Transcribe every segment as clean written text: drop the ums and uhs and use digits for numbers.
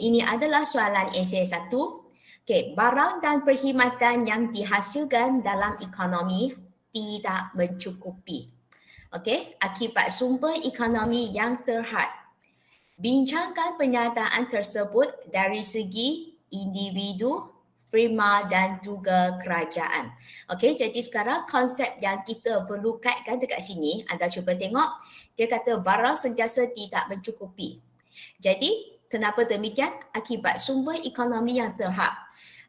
ini adalah soalan esei 1. Okey, barang dan perkhidmatan yang dihasilkan dalam ekonomi tidak mencukupi. Okey, akibat sumber ekonomi yang terhad. Bincangkan pernyataan tersebut dari segi individu, firma dan juga kerajaan. Okey, jadi sekarang konsep yang kita perlu kaitkan dekat sini, anda cuba tengok, dia kata barang sentiasa tidak mencukupi. Jadi, kenapa demikian? Akibat sumber ekonomi yang terhad.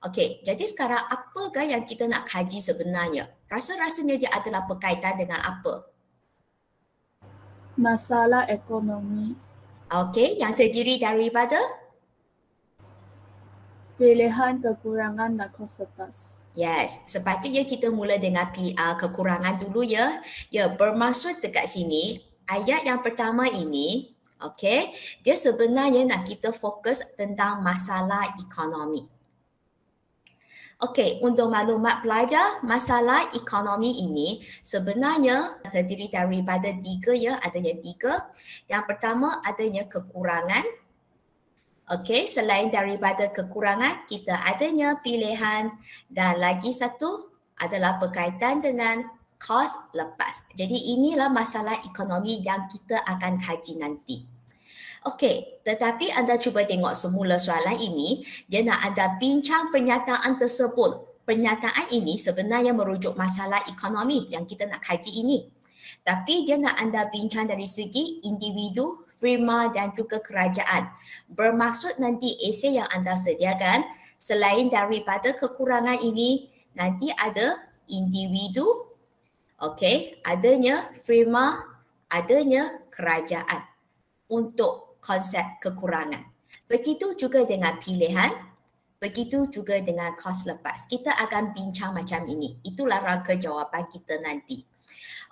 Okey, jadi sekarang apakah yang kita nak kaji sebenarnya? Rasa-rasanya dia adalah berkaitan dengan apa? Masalah ekonomi. Okey, yang terdiri daripada? Pilihan, kekurangan dan kos lepas. Yes, sepatutnya kita mula dengan kekurangan dulu ya. Ya, bermaksud dekat sini, ayat yang pertama ini, okey, dia sebenarnya nak kita fokus tentang masalah ekonomi. Okey, untuk maklumat pelajar, masalah ekonomi ini sebenarnya terdiri daripada 3 ya, adanya 3. Yang pertama adanya kekurangan. Okey, selain daripada kekurangan, kita adanya pilihan dan lagi satu adalah berkaitan dengan kos lepas. Jadi inilah masalah ekonomi yang kita akan kaji nanti. Okey, tetapi anda cuba tengok semula soalan ini, dia nak anda bincang pernyataan tersebut. Pernyataan ini sebenarnya merujuk masalah ekonomi yang kita nak kaji ini. Tapi dia nak anda bincang dari segi individu, firma dan juga kerajaan. Bermaksud nanti esei yang anda sediakan, selain daripada kekurangan ini, nanti ada individu, okey, adanya firma, adanya kerajaan untuk konsep kekurangan. Begitu juga dengan pilihan, begitu juga dengan kos lepas. Kita akan bincang macam ini. Itulah rangka jawapan kita nanti.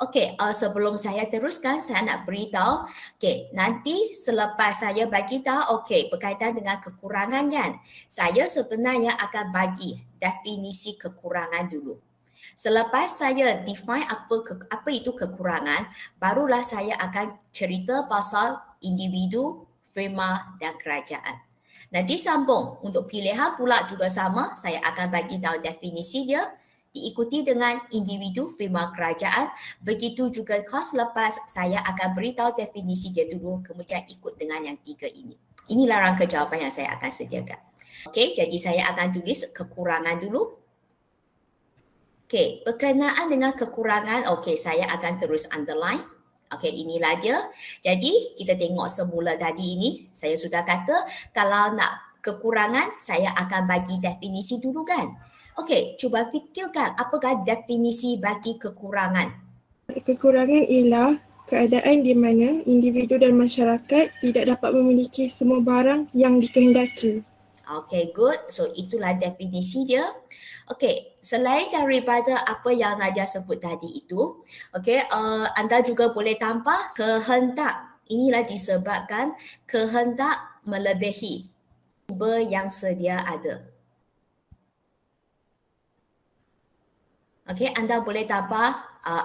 Okey, sebelum saya teruskan, saya nak beritahu, okey, nanti selepas saya bagi tahu, okey, berkaitan dengan kekurangan kan, saya sebenarnya akan bagi definisi kekurangan dulu. Selepas saya define apa itu kekurangan, barulah saya akan cerita pasal individu, firma dan kerajaan. Nanti sambung untuk pilihan pula juga sama, saya akan bagi tahu definisi dia, diikuti dengan individu, firma, kerajaan. Begitu juga kos lepas, saya akan beritahu definisi dia dulu, kemudian ikut dengan yang 3 ini. Inilah rangka jawapan yang saya akan sediakan. Okey, jadi saya akan tulis kekurangan dulu. Okey, berkenaan dengan kekurangan, okey, saya akan terus underline. Okey, inilah dia. Jadi, kita tengok semula tadi ini. Saya sudah kata, kalau nak kekurangan, saya akan bagi definisi dulu kan. Okey, cuba fikirkan apakah definisi bagi kekurangan. Kekurangan ialah keadaan di mana individu dan masyarakat tidak dapat memiliki semua barang yang dikehendaki. Okay, good. So, itulah definisi dia. Okay, selain daripada apa yang Nadia sebut tadi itu, okay, anda juga boleh tambah kehendak. Inilah disebabkan kehendak melebihi sumber yang sedia ada. Okay, anda boleh tambah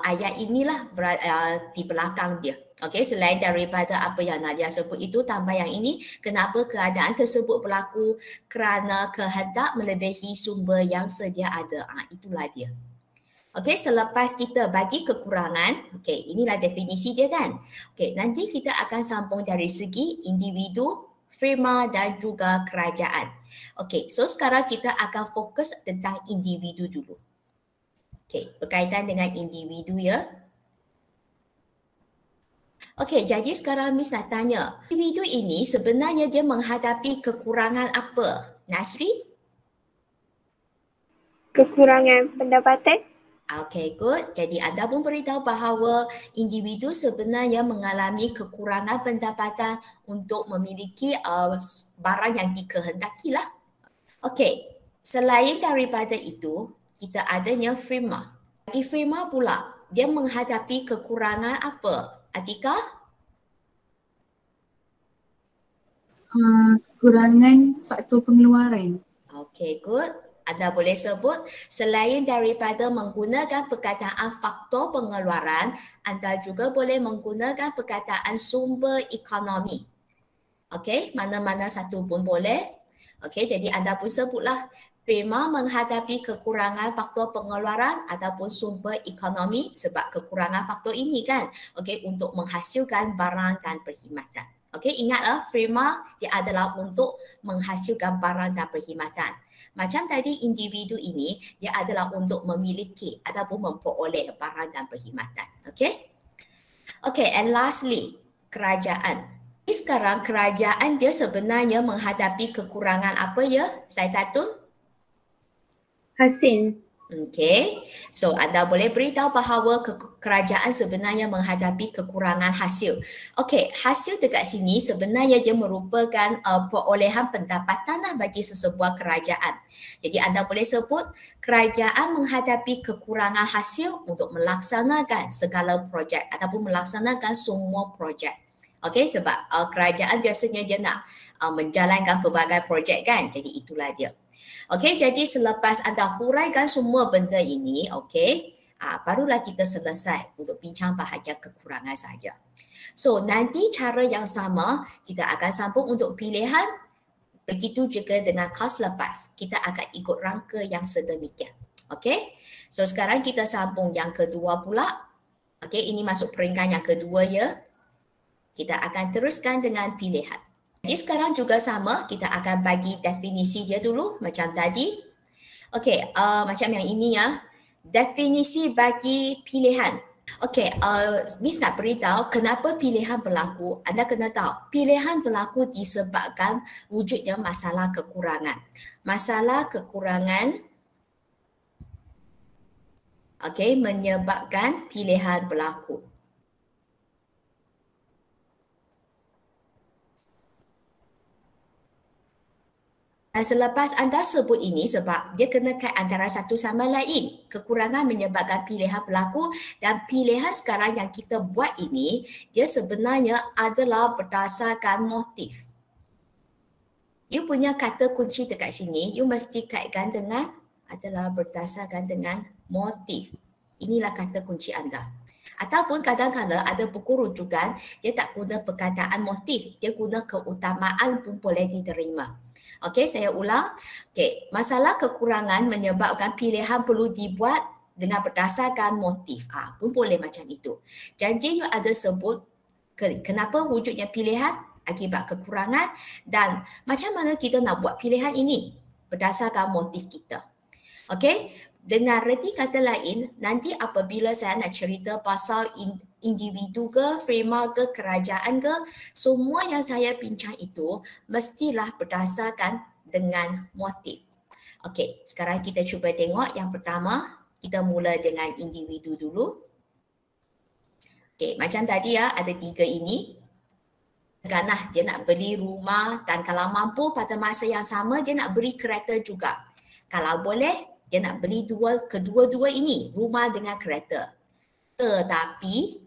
ayat inilah di belakang dia. Okey, selain daripada apa yang Nadia sebut itu, tambah yang ini, kenapa keadaan tersebut berlaku? Kerana kehendak melebihi sumber yang sedia ada. Itulah dia. Okey, selepas kita bagi kekurangan, okey, inilah definisi dia kan. Okey, nanti kita akan sambung dari segi individu, firma dan juga kerajaan. Okey, so sekarang kita akan fokus tentang individu dulu. Okey, berkaitan dengan individu ya. Okey, jadi sekarang Miss nak tanya, individu ini sebenarnya dia menghadapi kekurangan apa? Nasri? Kekurangan pendapatan. Okey, good. Jadi anda pun beritahu bahawa individu sebenarnya mengalami kekurangan pendapatan untuk memiliki barang yang dikehendaki lah. Okey, selain daripada itu, kita adanya firma. Bagi firma pula, dia menghadapi kekurangan apa? Atika? Kekurangan faktor pengeluaran. Okay, good. Anda boleh sebut selain daripada menggunakan perkataan faktor pengeluaran, anda juga boleh menggunakan perkataan sumber ekonomi. Okey, mana-mana satu pun boleh. Okey, jadi anda pun sebutlah Prima menghadapi kekurangan faktor pengeluaran ataupun sumber ekonomi sebab kekurangan faktor ini kan. Okey, untuk menghasilkan barang dan perkhidmatan. Okey, ingatlah Prima dia adalah untuk menghasilkan barang dan perkhidmatan. Macam tadi individu ini dia adalah untuk memiliki ataupun memperoleh barang dan perkhidmatan. Okey? Okey, and lastly, kerajaan. Sekarang kerajaan dia sebenarnya menghadapi kekurangan apa ya, Saitatun? Hasil. Okey, so anda boleh beritahu bahawa kerajaan sebenarnya menghadapi kekurangan hasil. Okey, hasil dekat sini sebenarnya dia merupakan perolehan pendapatan bagi sesebuah kerajaan. Jadi anda boleh sebut kerajaan menghadapi kekurangan hasil untuk melaksanakan segala projek ataupun melaksanakan semua projek. Okey, sebab kerajaan biasanya dia nak menjalankan pelbagai projek kan. Jadi itulah dia. Okey, jadi selepas anda huraikan semua benda ini, okey, barulah kita selesai untuk bincang bahagian kekurangan saja. So, nanti cara yang sama kita akan sambung untuk pilihan. Begitu juga dengan kos lepas. Kita akan ikut rangka yang sedemikian. Okey. So, sekarang kita sambung yang kedua pula. Okey, ini masuk peringkat yang kedua ya. Kita akan teruskan dengan pilihan. Jadi sekarang juga sama, kita akan bagi definisi dia dulu macam tadi. Okey, macam yang ini ya. Definisi bagi pilihan. Okey, Miss nak beritahu kenapa pilihan berlaku. Anda kena tahu, pilihan berlaku disebabkan wujudnya masalah kekurangan. Masalah kekurangan okey, menyebabkan pilihan berlaku. Dan selepas anda sebut ini sebab dia kena kait antara satu sama lain. Kekurangan menyebabkan pilihan berlaku dan pilihan sekarang yang kita buat ini dia sebenarnya adalah berdasarkan motif. You punya kata kunci dekat sini, you mesti kaitkan dengan adalah berdasarkan dengan motif. Inilah kata kunci anda. Ataupun kadang-kadang ada buku rujukan dia tak guna perkataan motif, dia guna keutamaan pun boleh diterima. Okey, saya ulang. Okey, masalah kekurangan menyebabkan pilihan perlu dibuat dengan berdasarkan motif. Pun boleh macam itu. Janji you ada sebut kenapa wujudnya pilihan akibat kekurangan dan macam mana kita nak buat pilihan ini berdasarkan motif kita. Okey, dengan reti kata lain, nanti apabila saya nak cerita pasal individu ke, firma ke, kerajaan ke, semua yang saya bincang itu mestilah berdasarkan dengan motif. Okey, sekarang kita cuba tengok yang pertama. Kita mula dengan individu dulu. Okey, macam tadi ya, ada 3 ini. Katakanlah dia nak beli rumah dan kalau mampu pada masa yang sama dia nak beli kereta juga. Kalau boleh, dia nak beli kedua-dua ini, rumah dengan kereta. Tetapi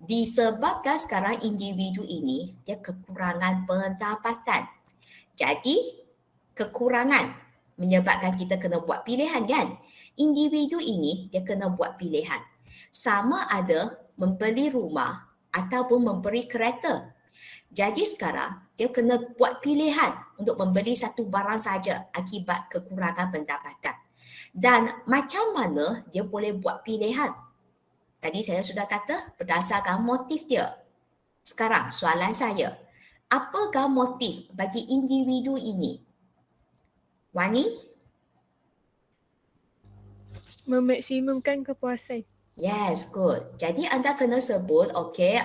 disebabkan sekarang individu ini dia kekurangan pendapatan. Jadi kekurangan menyebabkan kita kena buat pilihan kan. Individu ini dia kena buat pilihan. Sama ada membeli rumah ataupun membeli kereta. Jadi sekarang dia kena buat pilihan untuk membeli satu barang saja akibat kekurangan pendapatan. Dan macam mana dia boleh buat pilihan? Tadi saya sudah kata berdasarkan motif dia. Sekarang soalan saya, apakah motif bagi individu ini? Wani? Memaksimumkan kepuasan. Yes, good. Jadi anda kena sebut, okey,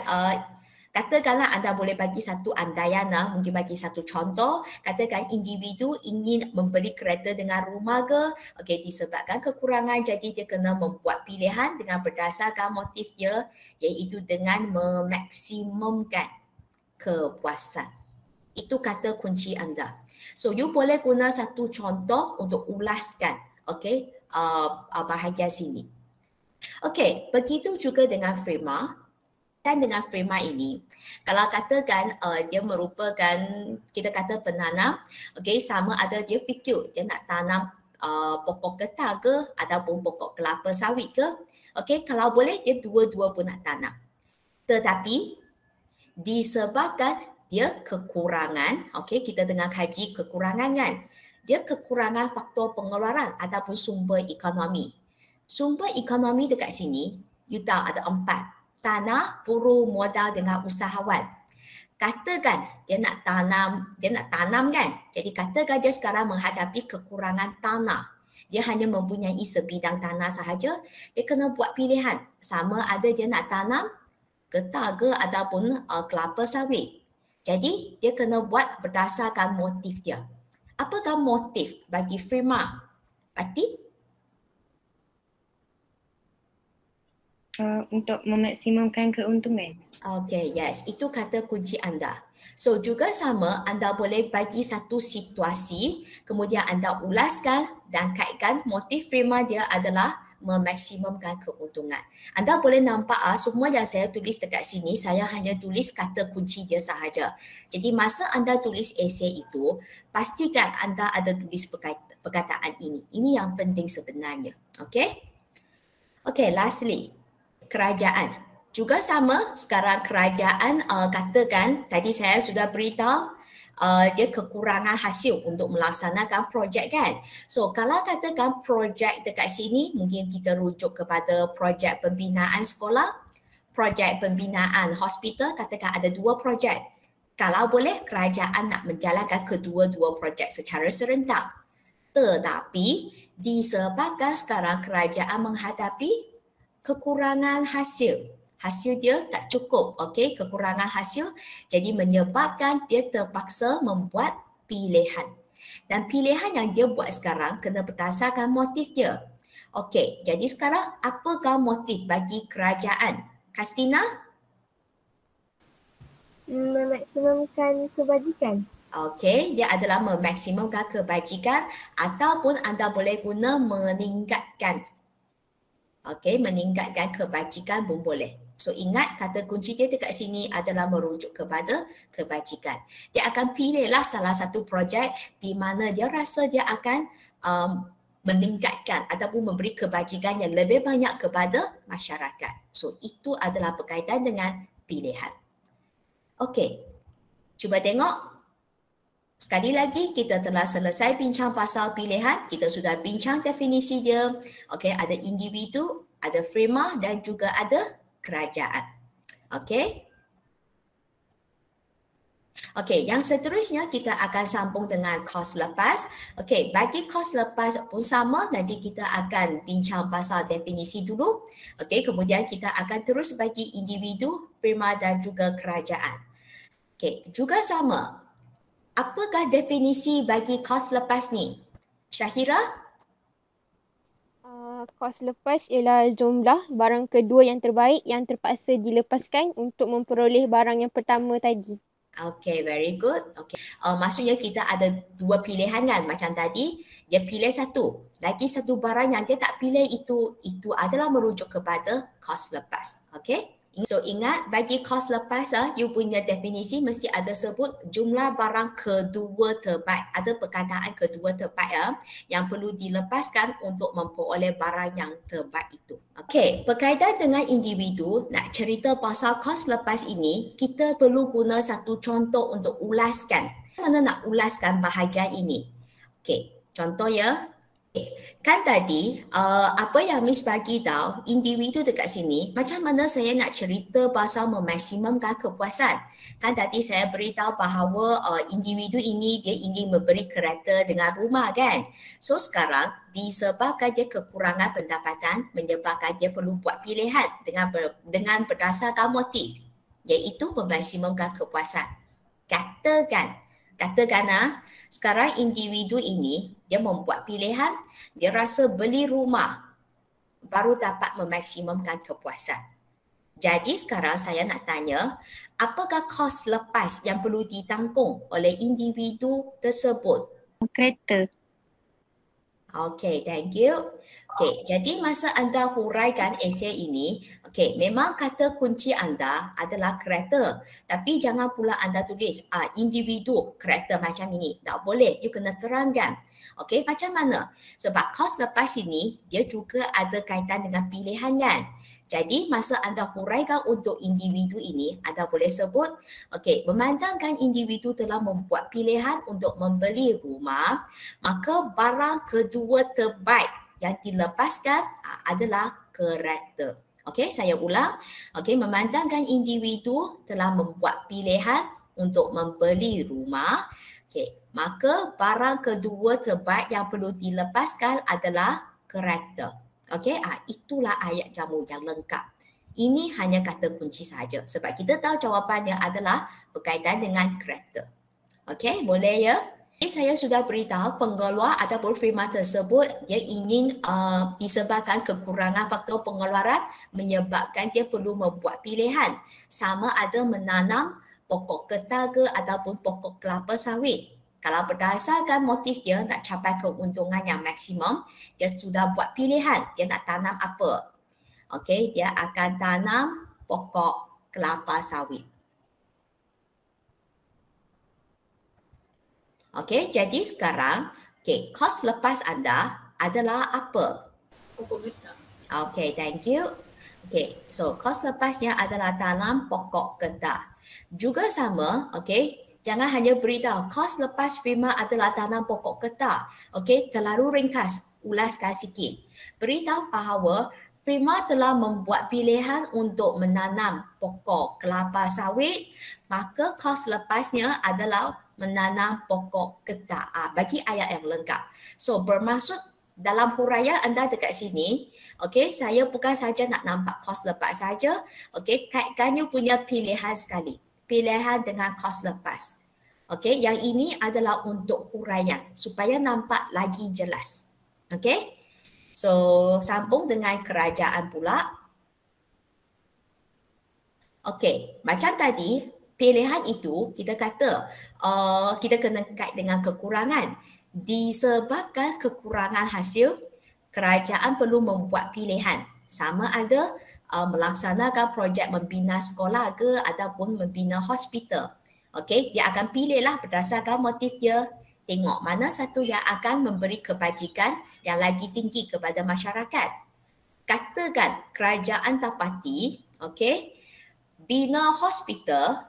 katakanlah anda boleh bagi satu andaian, mungkin bagi satu contoh, katakan individu ingin membeli kereta dengan rumah ke, okey, disebabkan kekurangan jadi dia kena membuat pilihan dengan berdasarkan motif dia iaitu dengan memaksimumkan kepuasan. Itu kata kunci anda. So you boleh guna satu contoh untuk ulaskan, okey, bahagian sini. Okey, begitu juga dengan firma. Dan dengan firma ini, kalau katakan dia merupakan, kita kata penanam, okey, sama ada dia fikir dia nak tanam pokok getah ke ataupun pokok kelapa sawit ke, okey, kalau boleh dia dua-dua pun nak tanam. Tetapi disebabkan dia kekurangan, okey, kita tengah kaji kekurangan kan. Dia kekurangan faktor pengeluaran ataupun sumber ekonomi. Sumber ekonomi dekat sini, you tahu ada 4. Tanah, buruh, modal dengan usahawan. Katakan dia nak tanam kan. Jadi katakan dia sekarang menghadapi kekurangan tanah. Dia hanya mempunyai sebidang tanah sahaja. Dia kena buat pilihan. Sama ada dia nak tanam getah ke ataupun kelapa sawit. Jadi dia kena buat berdasarkan motif dia. Apakah motif bagi Firma? Pati? Untuk memaksimumkan keuntungan. Okay, yes. Itu kata kunci anda. So juga sama, anda boleh bagi satu situasi, kemudian anda ulaskan dan kaitkan motif Firma dia adalah memaksimumkan keuntungan. Anda boleh nampak semua yang saya tulis dekat sini, saya hanya tulis kata kunci dia sahaja. Jadi masa anda tulis esei itu, pastikan anda ada tulis perkataan ini. Ini yang penting sebenarnya. Okay? Okay, lastly, kerajaan. Juga sama, sekarang kerajaan katakan, tadi saya sudah beritahu, dia kekurangan hasil untuk melaksanakan projek kan. So kalau katakan projek dekat sini, mungkin kita rujuk kepada projek pembinaan sekolah, projek pembinaan hospital, katakan ada 2 projek. Kalau boleh, kerajaan nak menjalankan kedua-dua projek secara serentak. Tetapi disebabkan sekarang kerajaan menghadapi kekurangan hasil. Hasil dia tak cukup, okey, kekurangan hasil, jadi menyebabkan dia terpaksa membuat pilihan. Dan pilihan yang dia buat sekarang kena berdasarkan motif dia. Okey, jadi sekarang apakah motif bagi kerajaan? Kastina? Memaksimumkan kebajikan. Okey, dia adalah memaksimumkan kebajikan ataupun anda boleh guna meningkatkan. Okey, meningkatkan kebajikan pun boleh. So ingat kata kunci dia dekat sini adalah merujuk kepada kebajikan. Dia akan pilihlah salah satu projek di mana dia rasa dia akan meningkatkan ataupun memberi kebajikan yang lebih banyak kepada masyarakat. So itu adalah berkaitan dengan pilihan. Okey, cuba tengok. Sekali lagi kita telah selesai bincang pasal pilihan. Kita sudah bincang definisi dia. Okey, ada individu, ada firma dan juga ada kerajaan. Okey. Okey, yang seterusnya kita akan sambung dengan kos lepas. Okey, bagi kos lepas pun sama, nanti kita akan bincang pasal definisi dulu. Okey, kemudian kita akan terus bagi individu, firma dan juga kerajaan. Okey, juga sama. Apakah definisi bagi kos lepas ni? Syahira? Kos lepas ialah jumlah barang kedua yang terbaik yang terpaksa dilepaskan untuk memperoleh barang yang pertama tadi. Okay, very good. Okay. Maksudnya kita ada 2 pilihan kan macam tadi. Dia pilih satu. Lagi satu barang yang dia tak pilih itu adalah merujuk kepada kos lepas. Okay. So ingat bagi kos lepas you punya definisi mesti ada sebut jumlah barang kedua terbaik. Ada perkataan kedua terbaik yang perlu dilepaskan untuk memperoleh barang yang terbaik itu. Okey, berkaitan dengan individu, nak cerita pasal kos lepas ini, kita perlu guna satu contoh untuk ulaskan. Mana nak ulaskan bahagian ini? Okey, contoh ya. Kan tadi apa yang Miss bagi tahu individu dekat sini macam mana saya nak cerita pasal memaksimumkan kepuasan. Kan tadi saya beritahu bahawa individu ini dia ingin memberi kereta dengan rumah kan. So sekarang disebabkan dia kekurangan pendapatan menyebabkan dia perlu buat pilihan dengan berdasarkan motif iaitu memaksimumkan kepuasan. Katakan sekarang individu ini dia membuat pilihan, dia rasa beli rumah baru dapat memaksimumkan kepuasan. Jadi sekarang saya nak tanya, apakah kos lepas yang perlu ditanggung oleh individu tersebut? Kereta. Okay, thank you. Okay, jadi masa anda huraikan esei ini, okay, memang kata kunci anda adalah kereta. Tapi jangan pula anda tulis individu kereta macam ini. Tak boleh, you kena terangkan. Okay, macam mana? Sebab kos lepas ini, dia juga ada kaitan dengan pilihan kan. Jadi masa anda huraikan untuk individu ini, anda boleh sebut, okey, memandangkan individu telah membuat pilihan untuk membeli rumah, maka barang kedua terbaik yang dilepaskan adalah kereta. Okey, saya ulang. Okey, memandangkan individu telah membuat pilihan untuk membeli rumah, okey, maka barang kedua terbaik yang perlu dilepaskan adalah kereta. Okey, itulah ayat kamu yang lengkap. Ini hanya kata kunci saja sebab kita tahu jawapannya adalah berkaitan dengan kereta. Okey, boleh ya? Saya sudah beritahu pengeluar ataupun firma tersebut dia ingin disebabkan kekurangan faktor pengeluaran menyebabkan dia perlu membuat pilihan sama ada menanam pokok getah ke ataupun pokok kelapa sawit. Kalau berdasarkan motif dia nak capai keuntungan yang maksimum, dia sudah buat pilihan dia nak tanam apa. Okey, dia akan tanam pokok kelapa sawit. Okey, jadi sekarang kos lepas anda adalah apa? Pokok getah. Okey, thank you. Okey, so kos lepasnya adalah tanam pokok getah. Juga sama, okey. Jangan hanya beritahu kos lepas firma adalah tanam pokok getah. Okey, terlalu ringkas. Ulaskan sikit. Beritahu bahawa firma telah membuat pilihan untuk menanam pokok kelapa sawit, maka kos lepasnya adalah menanam pokok getah. Bagi ayat yang lengkap. So, bermaksud dalam huraian anda dekat sini, okey, saya bukan saja nak nampak kos lepas saja, okey, kaitkan you punya pilihan sekali. Pilihan dengan kos lepas. Okey, yang ini adalah untuk huraian supaya nampak lagi jelas. Okey. So, sambung dengan kerajaan pula. Okey, macam tadi pilihan itu kita kata kita kena kait dengan kekurangan. Disebabkan kekurangan hasil, kerajaan perlu membuat pilihan. Sama ada melaksanakan projek membina sekolah ke ataupun membina hospital. Okey, dia akan pilihlah berdasarkan motif dia. Tengok mana satu yang akan memberi kebajikan yang lagi tinggi kepada masyarakat. Katakan kerajaan dapati, okey, bina hospital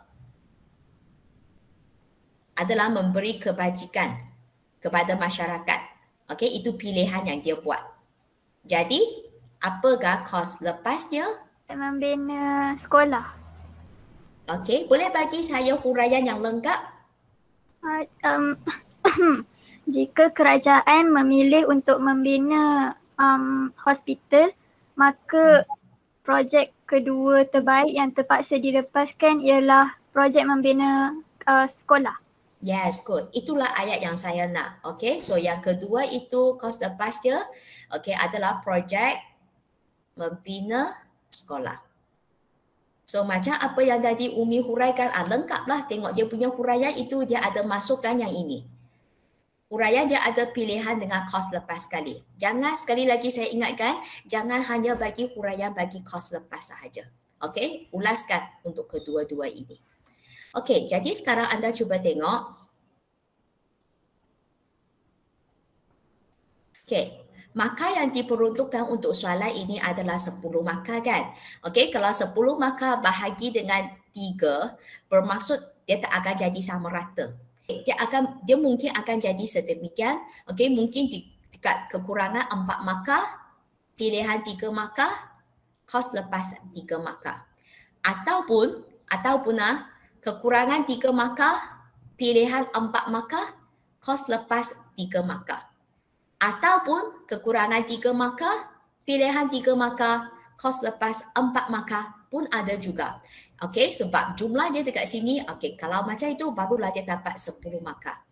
adalah memberi kebajikan kepada masyarakat. Okey, itu pilihan yang dia buat. Jadi, apakah kos lepasnya? Membina sekolah. Okey, boleh bagi saya huraian yang lengkap? Jika kerajaan memilih untuk membina hospital, maka projek kedua terbaik yang terpaksa dilepaskan ialah projek membina sekolah. Yes, good. Itulah ayat yang saya nak. Okey, so yang kedua itu kos lepas dia, okey, adalah projek membina sekolah. So macam apa yang tadi Umi huraikan, lengkaplah. Tengok dia punya huraian itu dia ada masukkan yang ini. Huraian dia ada pilihan dengan kos lepas sekali. Jangan, sekali lagi saya ingatkan, jangan hanya bagi huraian bagi kos lepas sahaja. Okey, ulaskan untuk kedua-dua ini. Okey, jadi sekarang anda cuba tengok. Okey. Markah yang diperuntukkan untuk soalan ini adalah 10 markah kan. Okey, kalau 10 markah bahagi dengan 3, bermaksud dia tak akan jadi sama rata. Dia mungkin akan jadi sedemikian. Okey, mungkin dekat kekurangan 4 markah, pilihan 3 markah, kos lepas 3 markah. Ataupun kekurangan 3 markah, pilihan 4 markah, kos lepas 3 markah. Ataupun kekurangan 3 markah, pilihan 3 markah, kos lepas 4 markah pun ada juga. Okey, sebab jumlah dia dekat sini, okey, kalau macam itu barulah dia dapat 10 markah.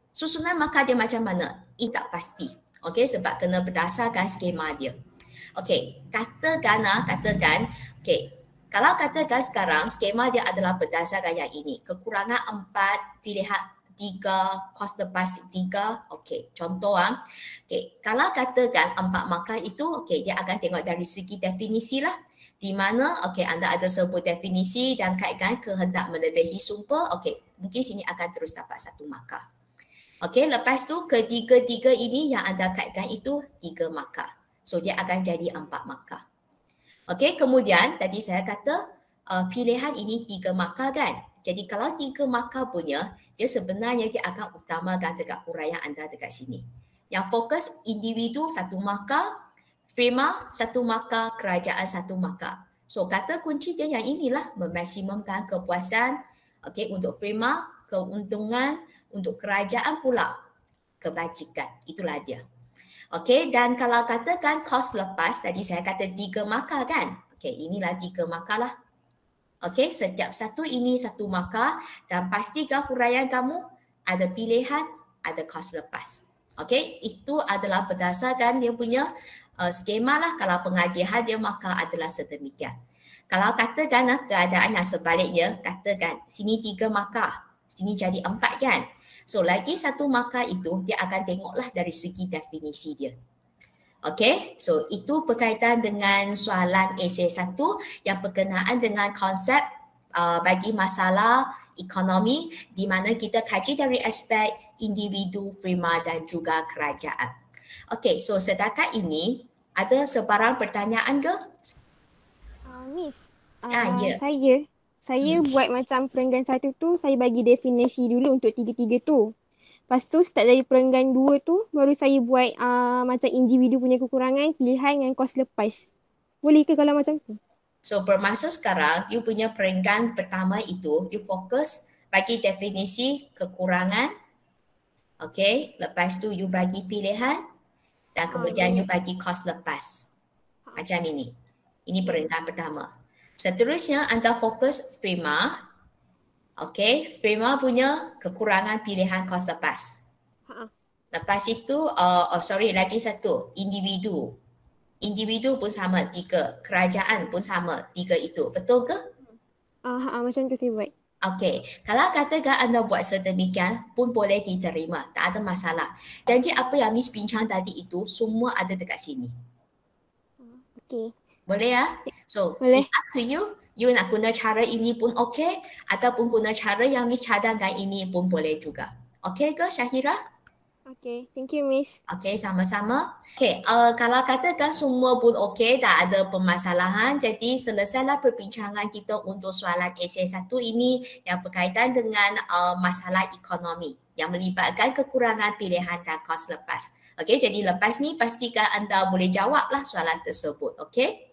Susunan markah dia macam mana? Ini tak pasti. Okey, sebab kena berdasarkan skema dia. Okey, katakan, okey, kalau katakan sekarang skema dia adalah berdasarkan yang ini. Kekurangan 4, pilihan 3, kos lepas 3. Okey, contoh okey, kalau katakan 4 markah itu, okey, dia akan tengok dari segi definisi lah. Di mana okey, anda ada sebut definisi dan kaitkan kehendak melebihi sumpah. Okey, mungkin sini akan terus dapat 1 markah. Okey, lepas tu ketiga-tiga ini yang anda kaitkan itu 3 markah. So dia akan jadi 4 markah. Okey, kemudian tadi saya kata pilihan ini 3 markah kan. Jadi kalau 3 markah punya, dia sebenarnya dia akan utamakan dekat huraian anda dekat sini. Yang fokus individu 1 markah, firma 1 markah, kerajaan 1 markah. So kata kunci dia yang inilah, memaksimumkan kepuasan, okey, untuk firma, keuntungan, untuk kerajaan pula kebajikan. Itulah dia. Okey, dan kalau katakan kos lepas, tadi saya kata 3 markah kan. Okey, inilah 3 markah lah. Okey, setiap satu ini 1 markah dan pastikan huraian kamu ada pilihan, ada kos lepas. Okey, itu adalah berdasarkan dia punya skema lah. Kalau pengagihan dia maka adalah sedemikian. Kalau katakan keadaan yang sebaliknya, katakan sini 3 markah, sini jadi 4 kan. So lagi 1 markah itu dia akan tengoklah dari segi definisi dia. Okey, so itu berkaitan dengan soalan esei 1 yang berkenaan dengan konsep bagi masalah ekonomi di mana kita kaji dari aspek individu, firma dan juga kerajaan. Okey, so setakat ini ada sebarang pertanyaan ke? Miss, Ya. saya buat macam perenggan 1 tu, saya bagi definisi dulu untuk 3-3 tu. Lepas tu start dari perenggan 2 tu, baru saya buat macam individu punya kekurangan, pilihan dengan kos lepas. Boleh ke kalau macam tu? So bermaksud sekarang, you punya perenggan pertama itu, you fokus bagi definisi kekurangan. Okay, lepas tu you bagi pilihan dan kemudian you bagi kos lepas. Macam ini. Ini perenggan pertama. Seterusnya anda fokus firma. Okay, firma punya kekurangan pilihan kos lepas. Lepas itu, lagi satu, individu. Individu pun sama 3, kerajaan pun sama 3 itu. Betul ke? Macam tu saya buat. Okey, kalau katakan anda buat sedemikian pun boleh diterima, tak ada masalah. Janji apa yang Miss bincang tadi itu semua ada dekat sini. Okey. Boleh ya? So, boleh. It's up to you. You nak guna cara ini pun okey ataupun guna cara yang Miss cadangkan ini pun boleh juga. Okey ke Syahira? Okey, thank you Miss. Okey, sama-sama. Okey, kalau katakan semua pun okey, tak ada permasalahan, jadi selesailah perbincangan kita untuk soalan esei 1 ini yang berkaitan dengan masalah ekonomi yang melibatkan kekurangan pilihan dan kos lepas. Okey, jadi lepas ni pastikan anda boleh jawablah soalan tersebut. Okey?